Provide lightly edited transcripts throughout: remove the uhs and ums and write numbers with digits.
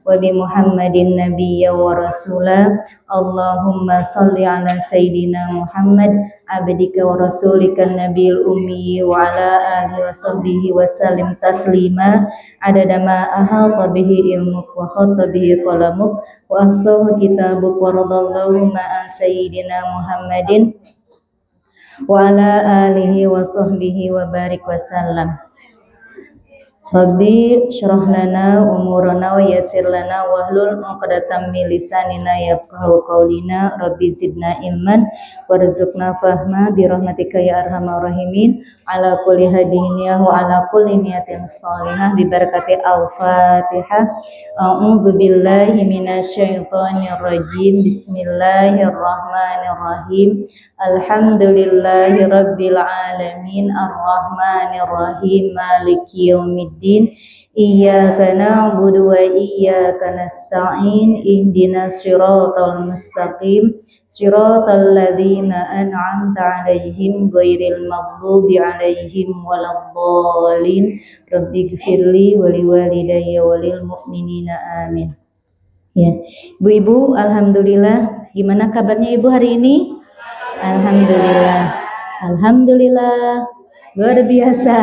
wa bi Muhammadin nabiyya wa rasula. Allahumma salli ala sayyidina Muhammad abdika wa rasulika nabiyil ummi wa ala alihi wa sahbihi wa sallim taslima adada ma ahata bihi ilmuk wa khatta bihi qalamuk wa ahsahu kitabuk wa radallahu ma'an sayyidina Muhammadin wa ala alihi wa sahbihi wa barik wa sallam. Rabbi syrah lana umurana wa yassir lana wahlul 'uqdatam min lisanina yafqahu qaulina. Rabbi zidna ilman warzuqna fahma bi rahmatika ya arhamar rahimin. Ala kulli hadiniyah wa ala kulli niyatin shalihah bi barakati al-Fatihah. A'udzu billahi minasyaitonir rajim. Bismillahirrahmanirrahim. Alhamdulillahi rabbil alamin arrahmanir rahim maliki yaumiddin iyyaka na'budu wa iyyaka nasta'in ihdinas siratal mustaqim siratal ladzina an'amta 'alaihim ghairil maghdubi 'alaihim waladdallin rabbighfirli wa liwalidayya walil mu'minina amin. Ya, Ibu-ibu, alhamdulillah. Gimana kabarnya Ibu hari ini? Alhamdulillah. Alhamdulillah. Luar biasa.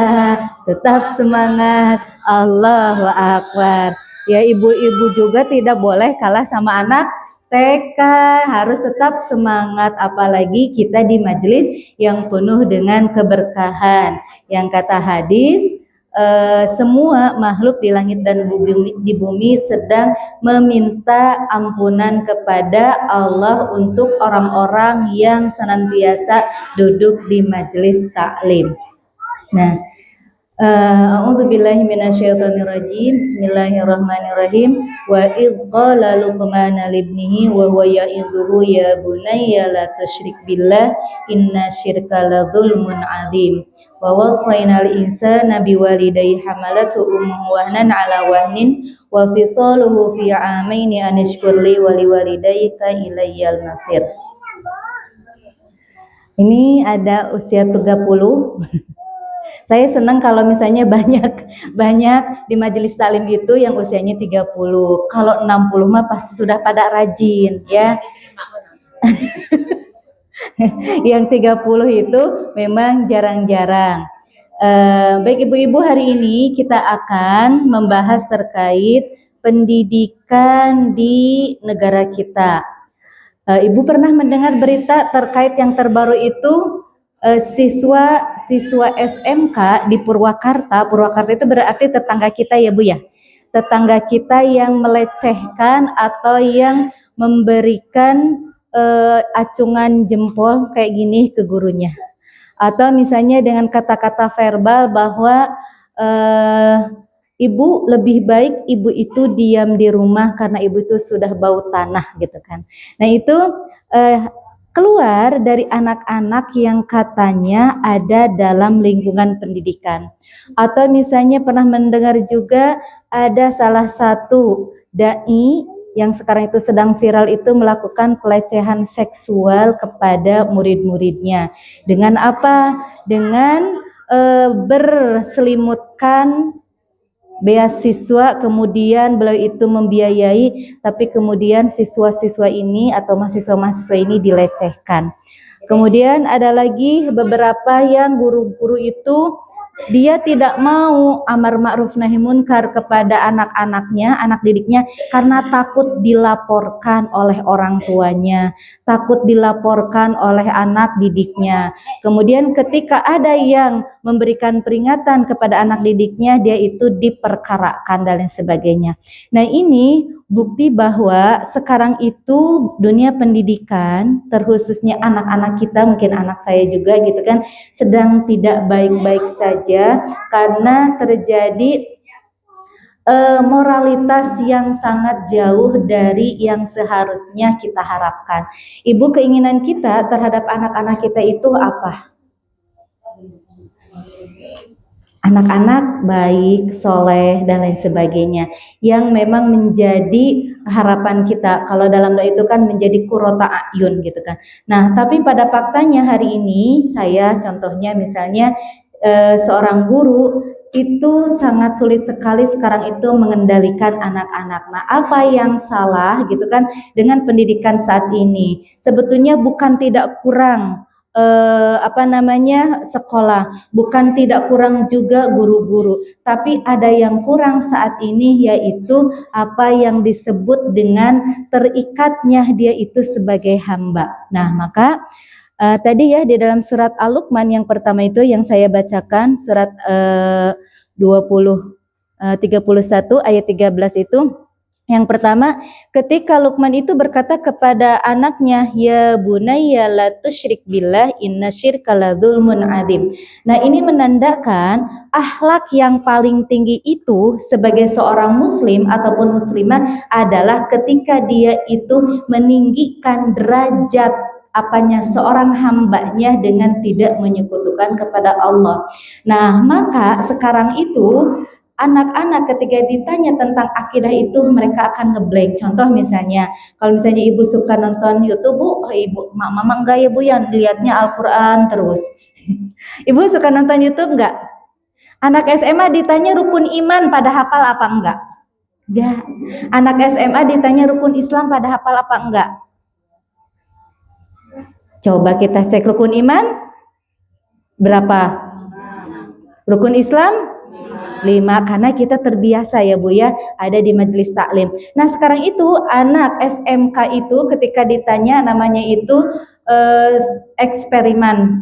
Tetap semangat. Allahu Akbar. Ya, ibu-ibu juga tidak boleh kalah sama anak TK. Harus tetap semangat. Apalagi kita di majelis yang penuh dengan keberkahan. Yang kata hadis, semua makhluk di langit dan di bumi sedang meminta ampunan kepada Allah untuk orang-orang yang senantiasa duduk di majelis taklim. Nah, a'udzu billahi minasyaitonir rajim. Bismillahirrahmanirrahim. Wa idh qala Luqman libnihi wa huwa ya'idhuhu ya bunayya la tusyrik billah inna syirka la dzulmun 'adzim. Wa wasainal insana biwalidayhi hamalatu ummuhu wahnan 'ala wahnin wa fisaluhu fi 'amaini an ishkurli wa liwalidayka ilayyal masir. Ini ada usia 30. Saya senang kalau misalnya banyak di majelis taklim itu yang usianya 30. Kalau 60 mah pasti sudah pada rajin ya. Yang 30 itu memang jarang-jarang. Baik ibu-ibu, hari ini kita akan membahas terkait pendidikan di negara kita. Ibu pernah mendengar berita terkait yang terbaru itu siswa SMK di Purwakarta. Purwakarta itu berarti tetangga kita ya Bu ya. Tetangga kita yang melecehkan atau yang memberikan acungan jempol kayak gini ke gurunya, atau misalnya dengan kata-kata verbal bahwa ibu lebih baik ibu itu diam di rumah karena ibu itu sudah bau tanah gitu kan. Nah itu keluar dari anak-anak yang katanya ada dalam lingkungan pendidikan. Atau misalnya pernah mendengar juga ada salah satu dai yang sekarang itu sedang viral itu melakukan pelecehan seksual kepada murid-muridnya. Dengan apa? Dengan berselimutkan beasiswa, kemudian beliau itu membiayai, tapi kemudian siswa-siswa ini atau mahasiswa-mahasiswa ini dilecehkan. Kemudian ada lagi beberapa yang guru-guru itu dia tidak mau amar ma'ruf nahi munkar kepada anak-anaknya, anak didiknya, karena takut dilaporkan oleh orang tuanya, takut dilaporkan oleh anak didiknya. Kemudian ketika ada yang memberikan peringatan kepada anak didiknya, dia itu diperkarakan dan lain sebagainya. Nah ini bukti bahwa sekarang itu dunia pendidikan, terkhususnya anak-anak kita, mungkin anak saya juga gitu kan, sedang tidak baik-baik saja karena terjadi moralitas yang sangat jauh dari yang seharusnya kita harapkan. Ibu, keinginan kita terhadap anak-anak kita itu apa? Anak-anak baik, soleh, dan lain sebagainya, yang memang menjadi harapan kita. Kalau dalam doa itu kan menjadi qurrata a'yun gitu kan. Nah, tapi pada faktanya hari ini saya contohnya misalnya seorang guru itu sangat sulit sekali sekarang itu mengendalikan anak-anak. Nah, apa yang salah gitu kan dengan pendidikan saat ini? Sebetulnya bukan tidak kurang sekolah, bukan tidak kurang juga guru-guru, tapi ada yang kurang saat ini, yaitu apa yang disebut dengan terikatnya dia itu sebagai hamba. Nah, maka tadi ya di dalam surat Al-Luqman yang pertama itu yang saya bacakan, surat 31 ayat 13 itu, yang pertama, ketika Luqman itu berkata kepada anaknya, ya bunayya la tusyrik billah inna syirka la dzulmun adzim. Nah, ini menandakan akhlak yang paling tinggi itu sebagai seorang muslim ataupun muslimah adalah ketika dia itu meninggikan derajat seorang hambanya dengan tidak menyekutukan kepada Allah. Nah, maka sekarang itu anak-anak ketika ditanya tentang akidah itu mereka akan ngeblank. Contoh misalnya, kalau misalnya ibu suka nonton YouTube, bu, oh ibu, mama enggak ya bu ya, lihatnya Al-Quran terus. Ibu suka nonton YouTube enggak? Anak SMA ditanya rukun iman pada hafal apa enggak? Enggak. Anak SMA ditanya rukun Islam pada hafal apa enggak? Coba kita cek rukun iman berapa? Rukun Islam 5, karena kita terbiasa ya Bu ya ada di majelis taklim. Nah, sekarang itu anak SMK itu ketika ditanya namanya itu eksperimen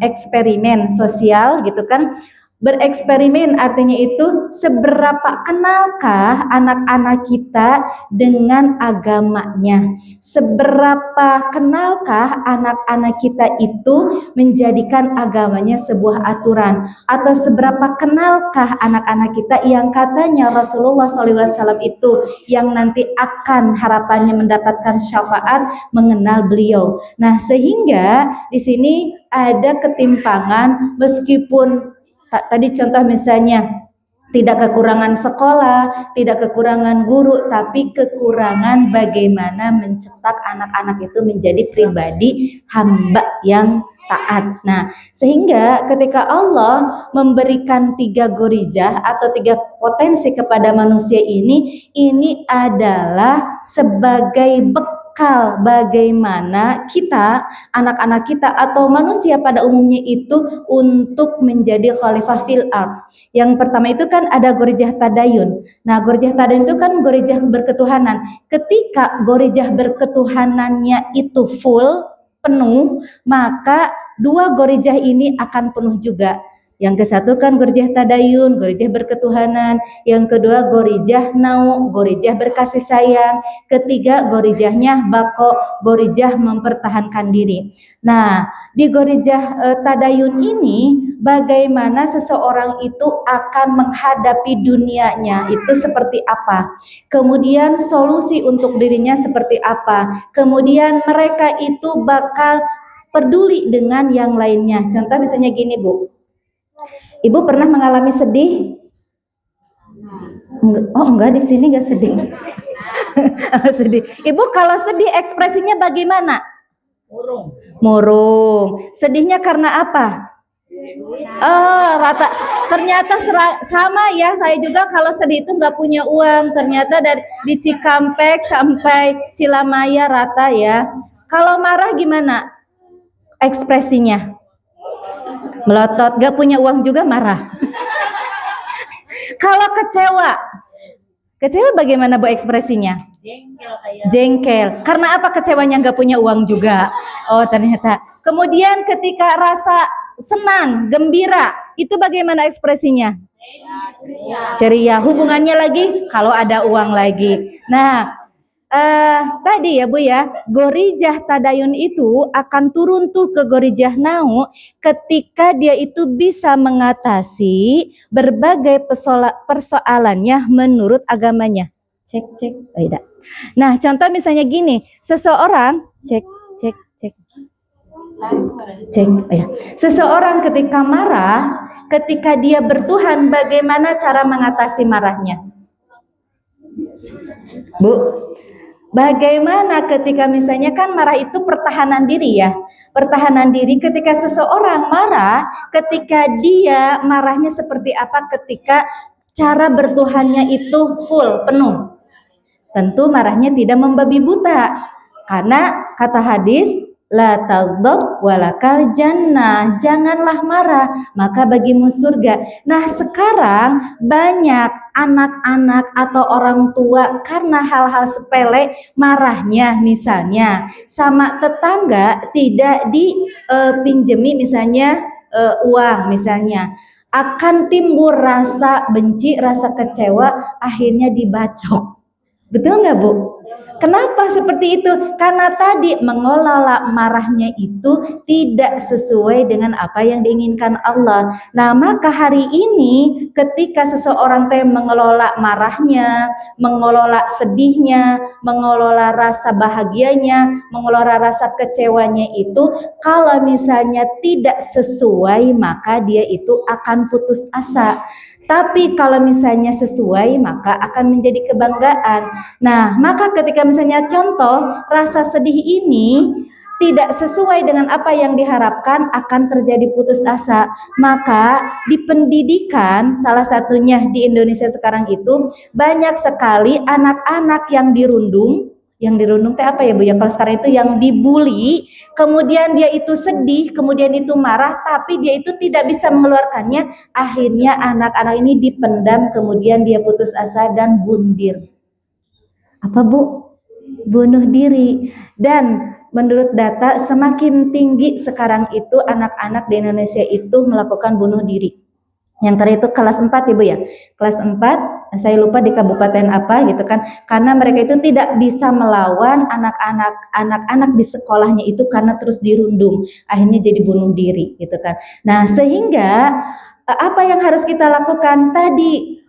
sosial gitu kan. Bereksperimen artinya itu seberapa kenalkah anak-anak kita dengan agamanya, seberapa kenalkah anak-anak kita itu menjadikan agamanya sebuah aturan, atau seberapa kenalkah anak-anak kita yang katanya Rasulullah SAW itu yang nanti akan harapannya mendapatkan syafaat mengenal beliau. Nah, sehingga di sini ada ketimpangan meskipun tadi contoh misalnya tidak kekurangan sekolah, tidak kekurangan guru, tapi kekurangan bagaimana mencetak anak-anak itu menjadi pribadi hamba yang taat. Nah, sehingga ketika Allah memberikan 3 gorizah atau 3 potensi kepada manusia ini adalah sebagai bekal bagaimana kita, anak-anak kita atau manusia pada umumnya itu untuk menjadi khalifah fil ardh. Yang pertama itu kan ada gorijah tadayun. Nah, gorijah tadayun itu kan gorijah berketuhanan. Ketika gorijah berketuhanannya itu full, penuh, maka 2 gorijah ini akan penuh juga. Yang ke-1 kan gorijah tadayun, gorijah berketuhanan. Yang kedua gorijah nau, gorijah berkasih sayang. Ketiga gorijahnya bako, gorijah mempertahankan diri. Nah, di gorijah tadayun ini bagaimana seseorang itu akan menghadapi dunianya itu seperti apa, kemudian solusi untuk dirinya seperti apa, kemudian mereka itu bakal peduli dengan yang lainnya. Contoh misalnya gini Bu, Ibu pernah mengalami sedih? Oh enggak, di sini enggak sedih. Sedih. Ibu kalau sedih ekspresinya bagaimana? Murung. Sedihnya karena apa? Rata. Ternyata sama ya, saya juga kalau sedih itu nggak punya uang. Ternyata dari di Cikampek sampai Cilamaya rata ya. Kalau marah gimana ekspresinya? Melotot, nggak punya uang juga marah. Kalau kecewa bagaimana Bu ekspresinya? Jengkel. Karena apa kecewanya nggak punya uang juga? Oh ternyata. Kemudian ketika rasa senang, gembira, itu bagaimana ekspresinya? Ceria. Hubungannya lagi kalau ada uang lagi. Nah, tadi ya Bu ya, gorijah tadayun itu akan turun tuh ke gorijah nau ketika dia itu bisa mengatasi berbagai persoalannya menurut agamanya. Cek. Tidak. Nah, contoh misalnya gini, seseorang cek. Seseorang ketika marah, ketika dia bertuhan, bagaimana cara mengatasi marahnya? Bu, Bagaimana ketika misalnya kan marah itu pertahanan diri ya. Pertahanan diri ketika seseorang marah, ketika dia marahnya seperti apa ketika cara bertuhannya itu full, penuh. Tentu marahnya tidak membabi buta. Karena kata hadis, la taghdab walakal jannah, janganlah marah maka bagimu surga. Nah, sekarang banyak anak-anak atau orang tua karena hal-hal sepele marahnya, misalnya sama tetangga tidak dipinjemi misalnya uang misalnya, akan timbul rasa benci, rasa kecewa, akhirnya dibacok. Betul nggak, Bu? Kenapa seperti itu? Karena tadi mengelola marahnya itu tidak sesuai dengan apa yang diinginkan Allah. Nah, maka hari ini ketika seseorang mengelola marahnya, mengelola sedihnya, mengelola rasa bahagianya, mengelola rasa kecewanya itu, kalau misalnya tidak sesuai, maka dia itu akan putus asa. Tapi kalau misalnya sesuai, maka akan menjadi kebanggaan. Nah, maka ketika misalnya contoh rasa sedih ini tidak sesuai dengan apa yang diharapkan, akan terjadi putus asa. Maka di pendidikan, salah satunya di Indonesia sekarang itu banyak sekali anak-anak yang dirundung teh apa ya Bu ya, kalau sekarang itu yang dibully, kemudian dia itu sedih, kemudian itu marah, tapi dia itu tidak bisa mengeluarkannya, akhirnya anak-anak ini dipendam, kemudian dia putus asa dan bundir. Apa Bu? Bunuh diri. Dan menurut data semakin tinggi sekarang itu anak-anak di Indonesia itu melakukan bunuh diri. Yang terakhir itu kelas 4 Ibu ya. Kelas 4, saya lupa di kabupaten apa gitu kan. Karena mereka itu tidak bisa melawan anak-anak di sekolahnya itu karena terus dirundung. Akhirnya jadi bunuh diri gitu kan. Nah, sehingga apa yang harus kita lakukan tadi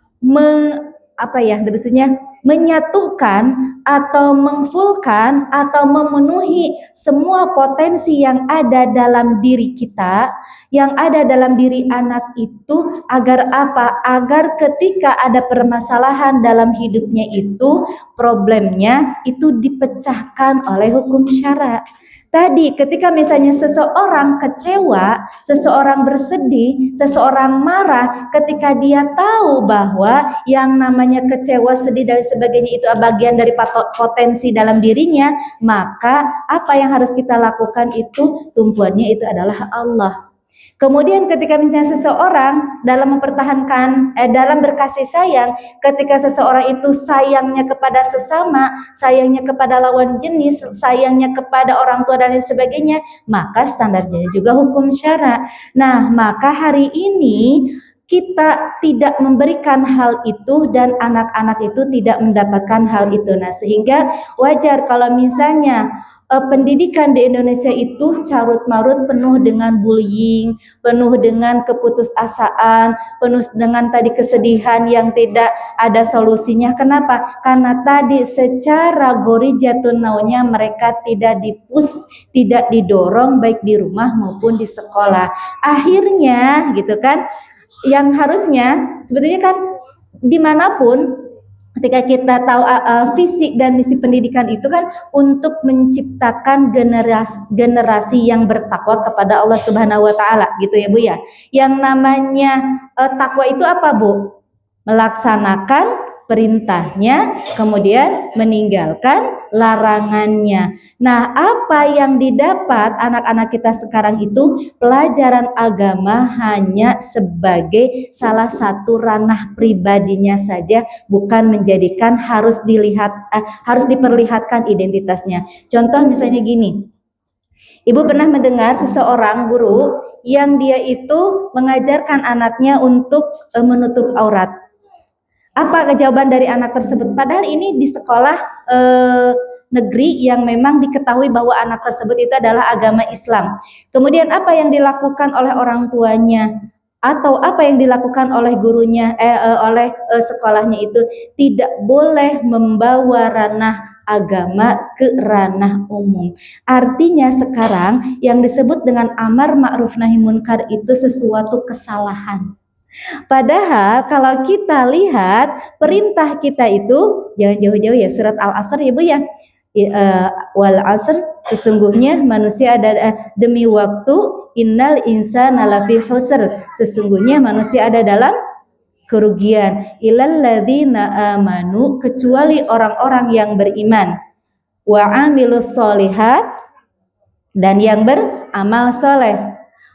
menyatukan atau mengfullkan atau memenuhi semua potensi yang ada dalam diri kita, yang ada dalam diri anak itu, agar apa? Agar ketika ada permasalahan dalam hidupnya itu, problemnya itu dipecahkan oleh hukum syara. Tadi ketika misalnya seseorang kecewa, seseorang bersedih, seseorang marah, ketika dia tahu bahwa yang namanya kecewa, sedih dan sebagainya itu bagian dari potensi dalam dirinya, maka apa yang harus kita lakukan itu tumpuannya itu adalah Allah. Kemudian ketika misalnya seseorang dalam mempertahankan, dalam berkasih sayang, ketika seseorang itu sayangnya kepada sesama, sayangnya kepada lawan jenis, sayangnya kepada orang tua dan lain sebagainya, maka standarnya juga hukum syara. Nah, maka hari ini kita tidak memberikan hal itu dan anak-anak itu tidak mendapatkan hal itu. Nah, sehingga wajar kalau misalnya pendidikan di Indonesia itu carut-marut penuh dengan bullying, penuh dengan keputusasaan, penuh dengan tadi kesedihan yang tidak ada solusinya. Kenapa? Karena tadi secara gorijatun naunya mereka tidak dipus, tidak didorong baik di rumah maupun di sekolah. Akhirnya gitu kan, yang harusnya sebetulnya kan dimanapun ketika kita tahu visi dan misi pendidikan itu kan untuk menciptakan generasi yang bertakwa kepada Allah Subhanahu wa taala gitu ya Bu ya. Yang namanya takwa itu apa Bu? Melaksanakan perintahnya, kemudian meninggalkan larangannya. Nah, apa yang didapat anak-anak kita sekarang itu pelajaran agama hanya sebagai salah satu ranah pribadinya saja, bukan menjadikan harus diperlihatkan identitasnya. Contoh misalnya gini, Ibu pernah mendengar seseorang guru yang dia itu mengajarkan anaknya untuk menutup aurat. Apa jawaban dari anak tersebut? Padahal ini di sekolah negeri yang memang diketahui bahwa anak tersebut itu adalah agama Islam. Kemudian apa yang dilakukan oleh orang tuanya atau apa yang dilakukan oleh gurunya, oleh sekolahnya itu tidak boleh membawa ranah agama ke ranah umum. Artinya sekarang yang disebut dengan amar ma'ruf nahi munkar itu sesuatu kesalahan. Padahal kalau kita lihat perintah kita itu jangan jauh-jauh ya, surat Al-Asr ya Bu ya. wal asr, sesungguhnya manusia ada demi waktu, innal insana lafi khusr, sesungguhnya manusia ada dalam kerugian, ilal ladzina amanu, kecuali orang-orang yang beriman, wa amilus solihat, dan yang beramal soleh,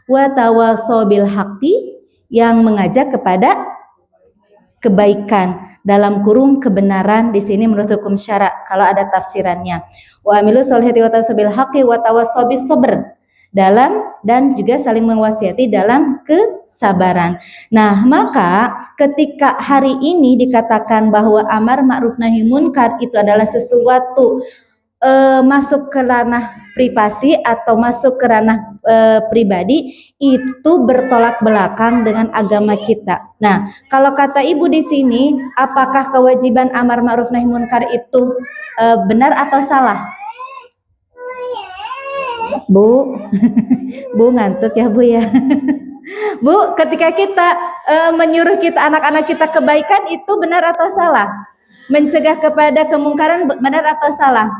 wa tawassaw bil haqqi, yang mengajak kepada kebaikan, dalam kurung kebenaran di sini menurut hukum syara kalau ada tafsirannya, wa amilus solihati wa tawassaw bil haqqi wa tawassaw bis sabr, dalam dan juga saling mewasiati dalam kesabaran. Nah, maka ketika hari ini dikatakan bahwa amar ma'ruf nahi munkar itu adalah sesuatu masuk ke ranah privasi atau masuk ke ranah pribadi, itu bertolak belakang dengan agama kita. Nah, kalau kata ibu di sini, apakah kewajiban amar ma'ruf nahi munkar itu benar atau salah? Bu, Bu ngantuk ya Bu ya. Bu, ketika kita menyuruh kita anak-anak kita kebaikan itu benar atau salah? Mencegah kepada kemungkaran benar atau salah?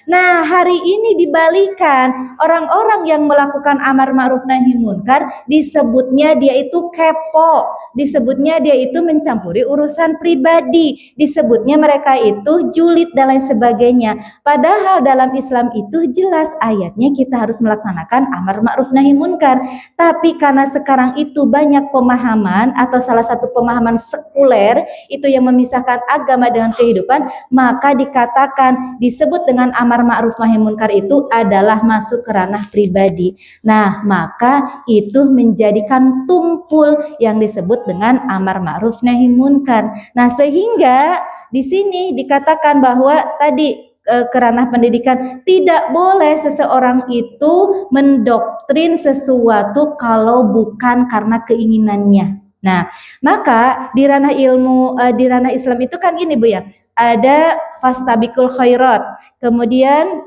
Nah, hari ini dibalikan, orang-orang yang melakukan amar ma'ruf nahi munkar disebutnya dia itu kepo, disebutnya dia itu mencampuri urusan pribadi, disebutnya mereka itu julid dan lain sebagainya. Padahal dalam Islam itu jelas ayatnya kita harus melaksanakan amar ma'ruf nahi munkar. Tapi karena sekarang itu banyak pemahaman atau salah satu pemahaman sekuler itu yang memisahkan agama dengan kehidupan, maka dikatakan disebut dengan amar ma'ruf nahi munkar itu adalah masuk ke ranah pribadi. Nah, maka itu menjadikan tumpul yang disebut dengan amar ma'ruf nahi munkar. Nah, sehingga di sini dikatakan bahwa tadi ke ranah pendidikan, tidak boleh seseorang itu mendoktrin sesuatu kalau bukan karena keinginannya. Nah, maka di ranah ilmu, di ranah Islam itu kan gini Bu ya, ada fastabiqul khairat, kemudian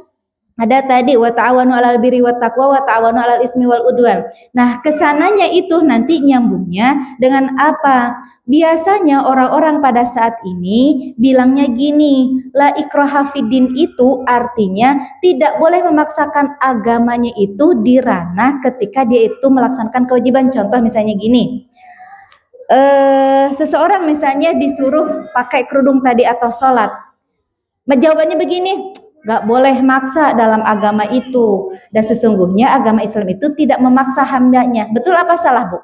ada tadi wa ta'awanu 'alal birri wat taqwa wa ta'awanu 'alal ismi wal udwan. Nah, kesananya itu nanti nyambungnya dengan apa? Biasanya orang-orang pada saat ini bilangnya gini, la ikraha fiddin, itu artinya tidak boleh memaksakan agamanya itu di ranah ketika dia itu melaksanakan kewajiban. Contoh misalnya gini, seseorang misalnya disuruh pakai kerudung tadi atau sholat, jawabannya begini, gak boleh maksa dalam agama itu, dan sesungguhnya agama Islam itu tidak memaksa hambanya. Betul apa salah Bu?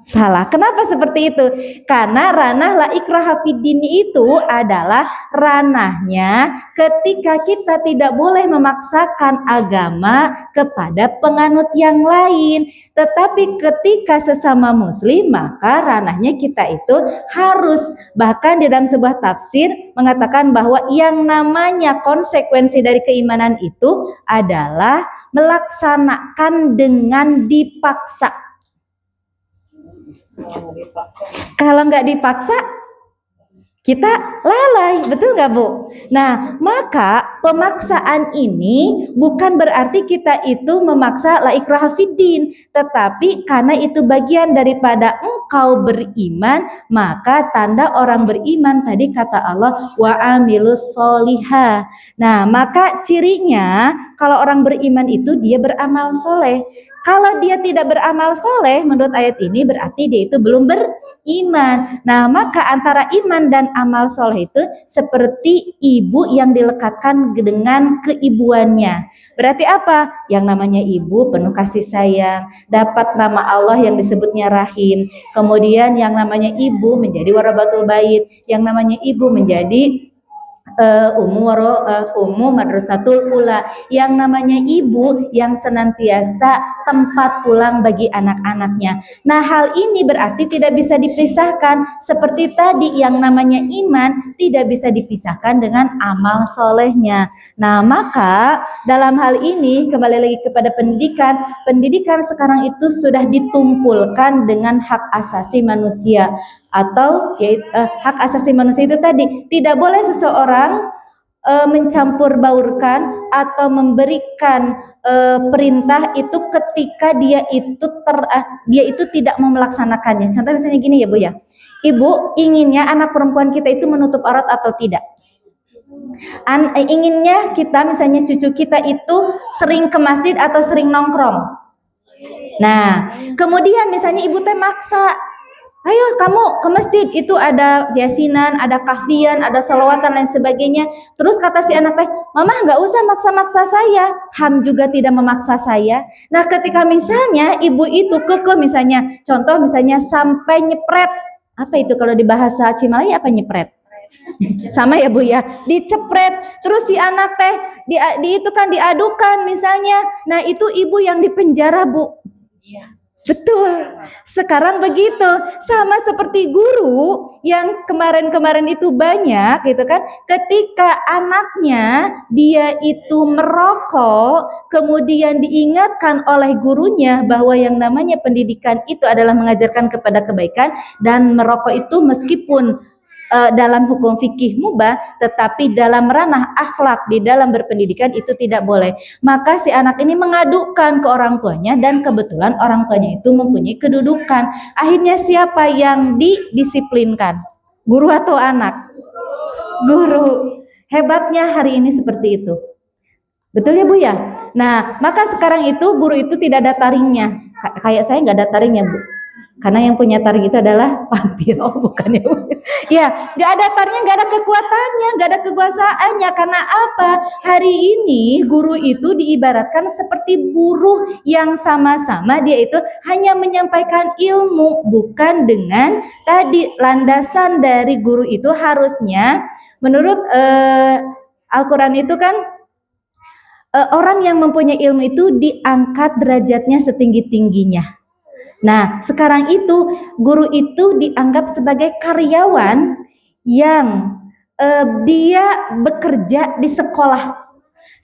Salah. Kenapa seperti itu? Karena ranah la ikraha fiddini itu adalah ranahnya ketika kita tidak boleh memaksakan agama kepada penganut yang lain. Tetapi ketika sesama muslim, maka ranahnya kita itu harus, bahkan di dalam sebuah tafsir mengatakan bahwa yang namanya konsekuensi dari keimanan itu adalah melaksanakan dengan dipaksa. Kalau nggak dipaksa, kita lalai, betul nggak Bu? Nah, maka pemaksaan ini bukan berarti kita itu memaksa la ikraha fiddin, tetapi karena itu bagian daripada engkau beriman, maka tanda orang beriman tadi kata Allah wa amilus solihah. Nah, maka cirinya kalau orang beriman itu dia beramal soleh. Kalau dia tidak beramal soleh, menurut ayat ini berarti dia itu belum beriman. Nah, maka antara iman dan amal soleh itu seperti ibu yang dilekatkan dengan keibuannya. Berarti apa? Yang namanya ibu penuh kasih sayang, dapat nama Allah yang disebutnya Rahim. Kemudian yang namanya ibu menjadi warabatul bait, yang namanya ibu menjadi ummu madrasatul ula, yang namanya ibu yang senantiasa tempat pulang bagi anak-anaknya. Nah, hal ini berarti tidak bisa dipisahkan, seperti tadi yang namanya iman tidak bisa dipisahkan dengan amal solehnya. Nah, maka dalam hal ini kembali lagi kepada pendidikan sekarang itu sudah ditumpulkan dengan hak asasi manusia, atau hak asasi manusia itu tadi tidak boleh seseorang mencampur baurkan atau memberikan perintah itu ketika dia itu tidak mau melaksanakannya. Contoh misalnya gini ya Bu ya, ibu inginnya anak perempuan kita itu menutup aurat atau tidak? Inginnya kita misalnya cucu kita itu sering ke masjid atau sering nongkrong. Nah, kemudian misalnya ibu teh maksa, ayo kamu ke masjid, itu ada yasinan, ada kahfian, ada sholawatan lain sebagainya. Terus kata si anak teh, mama nggak usah maksa-maksa saya, Ham juga tidak memaksa saya. Nah, ketika misalnya ibu itu kekeh, misalnya contoh misalnya sampai nyepret, apa itu kalau di bahasa Cimahi apa nyepret? Sama ya Bu ya, dicepret, terus si anak teh itu kan diadukan misalnya, nah itu ibu yang dipenjara Bu. Betul. Sekarang begitu, sama seperti guru yang kemarin-kemarin itu banyak gitu kan, ketika anaknya dia itu merokok, kemudian diingatkan oleh gurunya bahwa yang namanya pendidikan itu adalah mengajarkan kepada kebaikan, dan merokok itu meskipun dalam hukum fikih mubah, tetapi dalam ranah akhlak di dalam berpendidikan itu tidak boleh. Maka si anak ini mengadukan ke orang tuanya, dan kebetulan orang tuanya itu mempunyai kedudukan. Akhirnya siapa yang didisiplinkan? Guru atau anak? Guru. Hebatnya hari ini seperti itu. Betul ya Bu ya? Nah, maka sekarang itu guru itu tidak ada taringnya. Kayak saya nggak ada taringnya Bu. Karena yang punya taring itu adalah vampir, bukan ya Bu? Ya, nggak ada taringnya, nggak ada kekuatannya, nggak ada kekuasaannya. Karena apa? Hari ini guru itu diibaratkan seperti buruh yang sama-sama dia itu hanya menyampaikan ilmu, bukan dengan tadi landasan dari guru itu harusnya menurut Al-Quran itu kan orang yang mempunyai ilmu itu diangkat derajatnya setinggi-tingginya. Nah, sekarang itu guru itu dianggap sebagai karyawan yang dia bekerja di sekolah.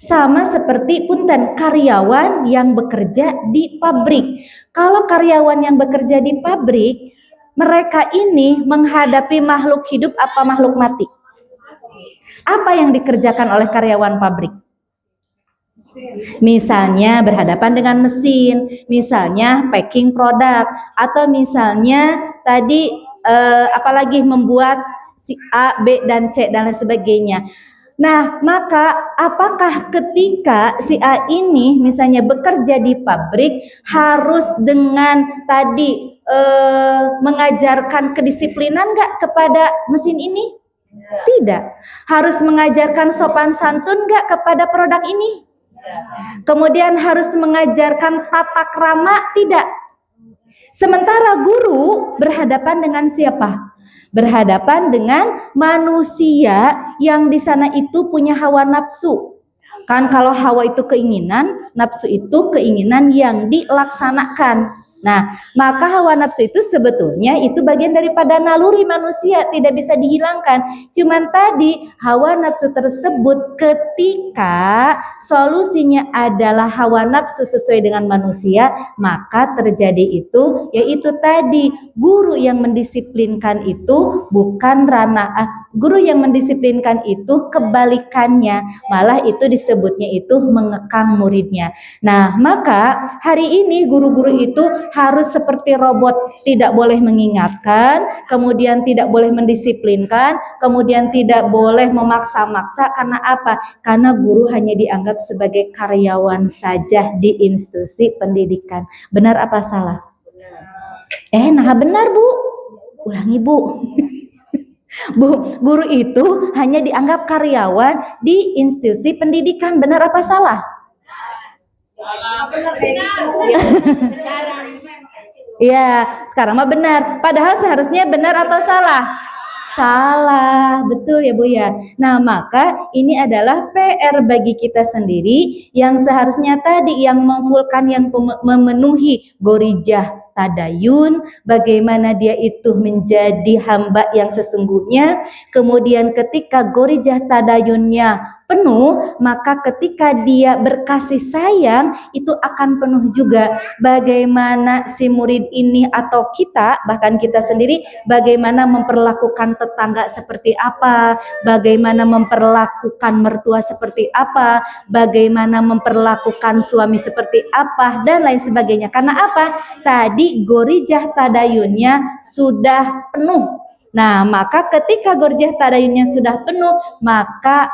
Sama seperti punten karyawan yang bekerja di pabrik. Kalau karyawan yang bekerja di pabrik, mereka ini menghadapi makhluk hidup apa makhluk mati? Apa yang dikerjakan oleh karyawan pabrik? Misalnya berhadapan dengan mesin, misalnya packing produk, atau misalnya tadi apalagi membuat si A, B, dan C dan lain sebagainya. Nah, maka apakah ketika si A ini misalnya bekerja di pabrik harus dengan tadi mengajarkan kedisiplinan nggak kepada mesin ini? Tidak. Harus mengajarkan sopan santun nggak kepada produk ini? Kemudian harus mengajarkan tata krama? Tidak. Sementara guru berhadapan dengan siapa? Berhadapan dengan manusia yang di sana itu punya hawa nafsu. Kan kalau hawa itu keinginan, nafsu itu keinginan yang dilaksanakan. Nah, maka hawa nafsu itu sebetulnya itu bagian daripada naluri manusia, tidak bisa dihilangkan. Cuman tadi hawa nafsu tersebut ketika solusinya adalah hawa nafsu sesuai dengan manusia, maka terjadi itu, yaitu tadi guru yang mendisiplinkan itu bukan ranah guru yang mendisiplinkan itu kebalikannya, malah itu disebutnya itu mengekang muridnya. Nah, maka hari ini guru-guru itu harus seperti robot, tidak boleh mengingatkan, kemudian tidak boleh mendisiplinkan, kemudian tidak boleh memaksa-maksa. Karena apa? Karena guru hanya dianggap sebagai karyawan saja di institusi pendidikan. Benar apa salah? Nah benar Bu. Ulangi Bu. Bu, guru itu hanya dianggap karyawan di institusi pendidikan. Benar apa salah? Iya, sekarang mah benar. Padahal seharusnya benar atau salah? Salah, betul ya Bu ya. Nah, maka ini adalah PR bagi kita sendiri yang seharusnya tadi yang memfulkan, yang memenuhi gorijah tadayun, bagaimana dia itu menjadi hamba yang sesungguhnya. Kemudian ketika gorijah tadayunnya penuh, maka ketika dia berkasih sayang itu akan penuh juga. Bagaimana si murid ini atau kita, bahkan kita sendiri, bagaimana memperlakukan tetangga seperti apa, bagaimana memperlakukan mertua seperti apa, bagaimana memperlakukan suami seperti apa, dan lain sebagainya. Karena apa? Tadi gorijah tadayunnya sudah penuh. Nah, maka ketika gorijah tadayunnya sudah penuh, maka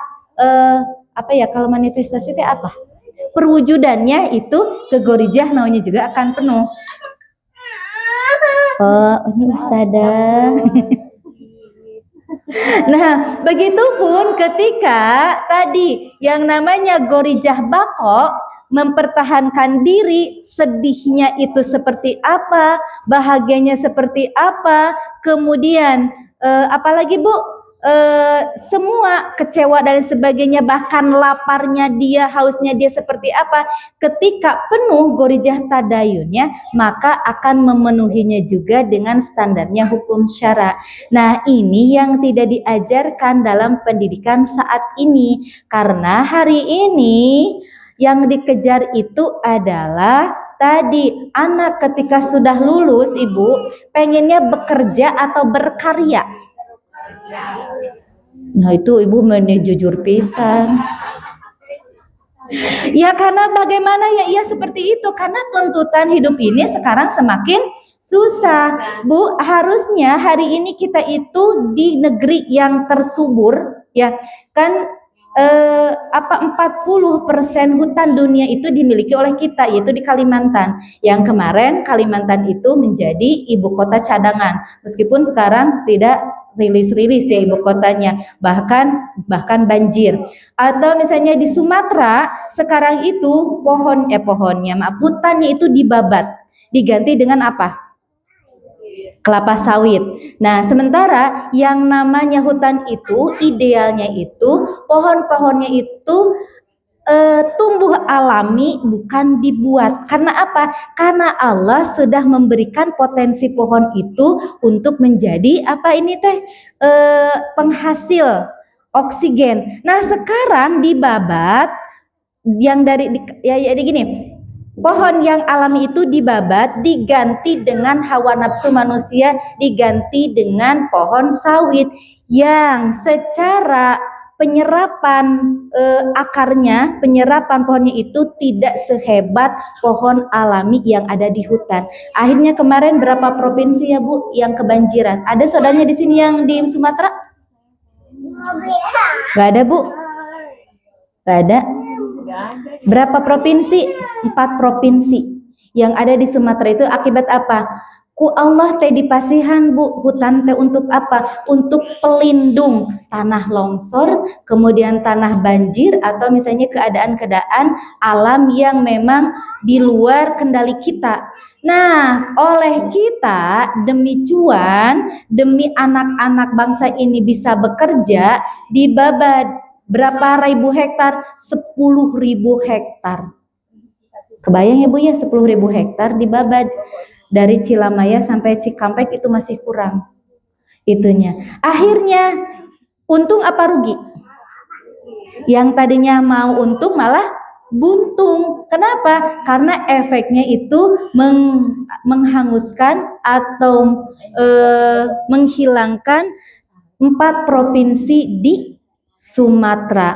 apa ya, kalau manifestasi itu apa? Perwujudannya itu ke gorijah namanya juga akan penuh. Oh, ini Ustazah. Nah, begitupun ketika tadi yang namanya gorijah bako mempertahankan diri, sedihnya itu seperti apa, bahagianya seperti apa, kemudian apalagi Bu, semua kecewa dan sebagainya, bahkan laparnya dia, hausnya dia seperti apa, ketika penuh gorijah tadayunnya, maka akan memenuhinya juga dengan standarnya hukum syara. Nah, ini yang tidak diajarkan dalam pendidikan saat ini, karena hari ini yang dikejar itu adalah tadi anak ketika sudah lulus, Ibu, pengennya bekerja atau berkarya. Nah, itu Ibu jujur pisan. Ya karena bagaimana ya, iya seperti itu, karena tuntutan hidup ini sekarang semakin susah, Bu. Harusnya hari ini kita itu di negeri yang tersubur, ya kan, 40% hutan dunia itu dimiliki oleh kita, yaitu di Kalimantan. Yang kemarin Kalimantan itu menjadi ibu kota cadangan, meskipun sekarang tidak rilis ya ibu kotanya, bahkan banjir. Atau misalnya di Sumatera sekarang itu hutannya itu dibabat, diganti dengan apa? Kelapa sawit. Nah, sementara yang namanya hutan itu idealnya itu pohon-pohonnya itu tumbuh alami, bukan dibuat. Karena apa? Karena Allah sudah memberikan potensi pohon itu untuk menjadi apa ini teh, penghasil oksigen. Nah, sekarang dibabat yang dari ya gini. Pohon yang alami itu dibabat, diganti dengan hawa nafsu manusia, diganti dengan pohon sawit yang secara penyerapan akarnya, penyerapan pohonnya itu tidak sehebat pohon alami yang ada di hutan. Akhirnya kemarin berapa provinsi ya Bu yang kebanjiran? Ada saudaranya di sini yang di Sumatera? Gak ada Bu? Gak ada? Berapa provinsi? 4 provinsi yang ada di Sumatera itu akibat apa? Ku Allah teh dipasihan Bu, hutan teh untuk apa? Untuk pelindung tanah longsor, kemudian tanah banjir, atau misalnya keadaan-keadaan alam yang memang di luar kendali kita. Nah, oleh kita demi cuan, demi anak-anak bangsa ini bisa bekerja, dibabat berapa ribu hektar? 10.000 hektar. Kebayang ya Bu ya, 10.000 hektar dibabat. Dari Cilamaya sampai Cikampek itu masih kurang itunya. Akhirnya untung apa rugi? Yang tadinya mau untung malah buntung. Kenapa? Karena efeknya itu menghanguskan atau menghilangkan 4 provinsi di Sumatera.